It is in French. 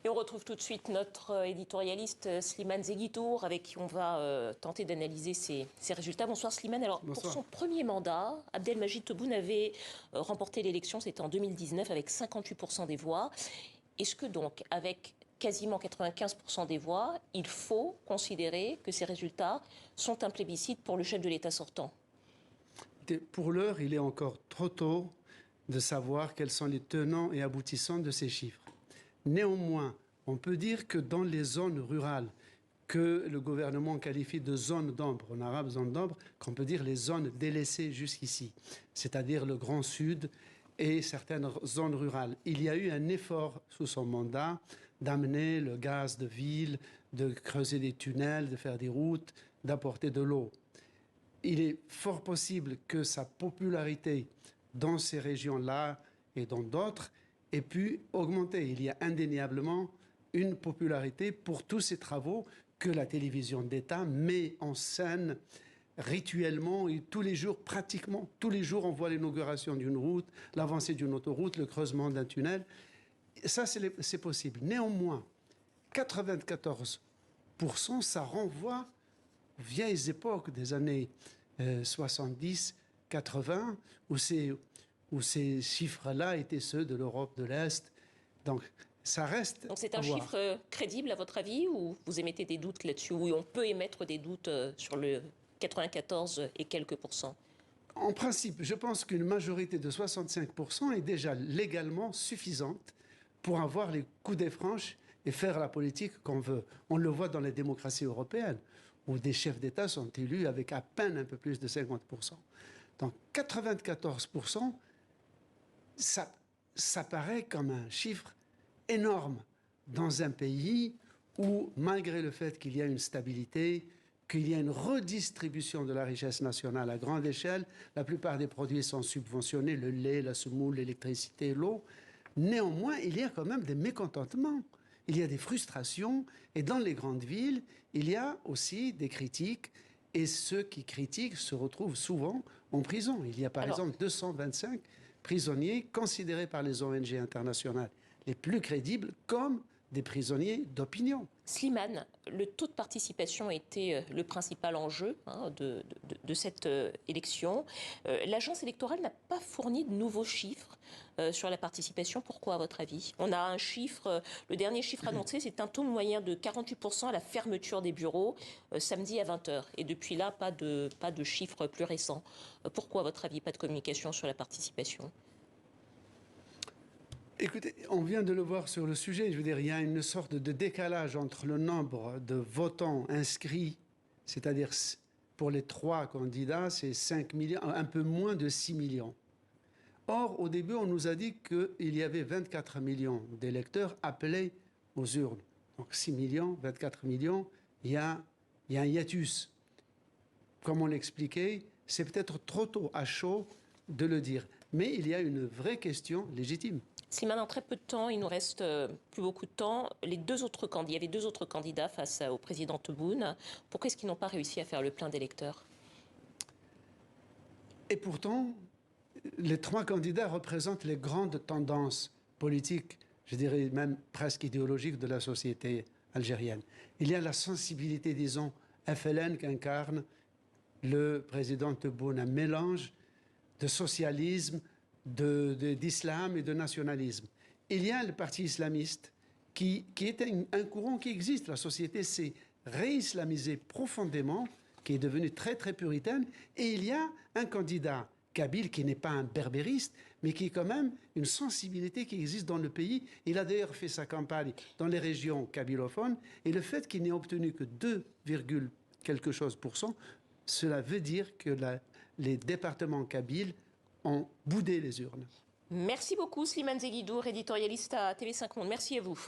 Et on retrouve tout de suite notre éditorialiste Slimane Zeguitour, avec qui on va tenter d'analyser ces résultats. Bonsoir Slimane. Alors, Bonsoir. pour son premier mandat, Abdelmajid Tebboune avait remporté l'élection, c'était en 2019, avec 58% des voix. Est-ce que donc, avec quasiment 95% des voix, il faut considérer que ces résultats sont un plébiscite pour le chef de l'État sortant? Pour l'heure, il est encore trop tôt de savoir quels sont les tenants et aboutissants de ces chiffres. Néanmoins, on peut dire que dans les zones rurales, que le gouvernement qualifie de zones d'ombre, en arabe zone d'ombre, qu'on peut dire les zones délaissées jusqu'ici, c'est-à-dire le Grand Sud et certaines zones rurales. Il y a eu un effort sous son mandat d'amener le gaz de ville, de creuser des tunnels, de faire des routes, d'apporter de l'eau. Il est fort possible que sa popularité dans ces régions-là et dans d'autres ait pu augmenter. Il y a indéniablement une popularité pour tous ces travaux que la télévision d'État met en scène rituellement et tous les jours, pratiquement tous les jours, on voit l'inauguration d'une route, l'avancée d'une autoroute, le creusement d'un tunnel. Ça, c'est possible. Néanmoins, 94%, ça renvoie aux vieilles époques des années 70, 80, où ces chiffres-là étaient ceux de l'Europe de l'Est. Donc, ça reste. Donc c'est un chiffre crédible à votre avis, ou vous émettez des doutes là-dessus? Oui, on peut émettre des doutes sur le 94 et quelques pourcents. En principe, je pense qu'une majorité de 65% est déjà légalement suffisante pour avoir les coudées franches et faire la politique qu'on veut. On le voit dans les démocraties européennes, où des chefs d'État sont élus avec à peine un peu plus de 50%. Donc 94%, ça paraît comme un chiffre énorme dans un pays où, malgré le fait qu'il y a une stabilité, qu'il y a une redistribution de la richesse nationale à grande échelle, la plupart des produits sont subventionnés, le lait, la semoule, l'électricité, l'eau. Néanmoins, il y a quand même des mécontentements. Il y a des frustrations, et dans les grandes villes, il y a aussi des critiques, et ceux qui critiquent se retrouvent souvent en prison. Il y a par exemple 225 prisonniers considérés par les ONG internationales les plus crédibles comme des prisonniers d'opinion. Slimane, le taux de participation était le principal enjeu de cette élection. L'agence électorale n'a pas fourni de nouveaux chiffres sur la participation. Pourquoi, à votre avis? On a un chiffre, le dernier chiffre annoncé, c'est un taux moyen de 48% à la fermeture des bureaux samedi à 20h. Et depuis là, pas de chiffres plus récents. Pourquoi, à votre avis, pas de communication sur la participation? Écoutez, on vient de le voir sur le sujet. Je veux dire, il y a une sorte de décalage entre le nombre de votants inscrits, c'est-à-dire pour les 3 candidats, c'est 5 millions, un peu moins de 6 millions. Or, au début, on nous a dit qu'il y avait 24 millions d'électeurs appelés aux urnes. Donc 6 millions, 24 millions, il y a un hiatus. Comme on l'expliquait, c'est peut-être trop tôt, à chaud, de le dire. Mais il y a une vraie question légitime. Slimane, en très peu de temps, il nous reste plus beaucoup de temps. Il y avait deux autres candidats face au président Tebboune. Pourquoi est-ce qu'ils n'ont pas réussi à faire le plein d'électeurs? Et pourtant, les 3 candidats représentent les grandes tendances politiques, je dirais même presque idéologiques de la société algérienne. Il y a la sensibilité, disons, FLN qu'incarne le président Tebboune, un mélange de socialisme, d'islam et de nationalisme. Il y a le parti islamiste qui est un courant qui existe. La société s'est réislamisée profondément, qui est devenue très très puritaine. Et il y a un candidat, Kabyle, qui n'est pas un berbériste, mais qui est quand même une sensibilité qui existe dans le pays. Il a d'ailleurs fait sa campagne dans les régions kabylophones. Et le fait qu'il n'ait obtenu que 2, quelque chose %, cela veut dire que les départements kabyles ont boudé les urnes. Merci beaucoup Slimane Zeguitour, éditorialiste à TV5 Monde. Merci à vous.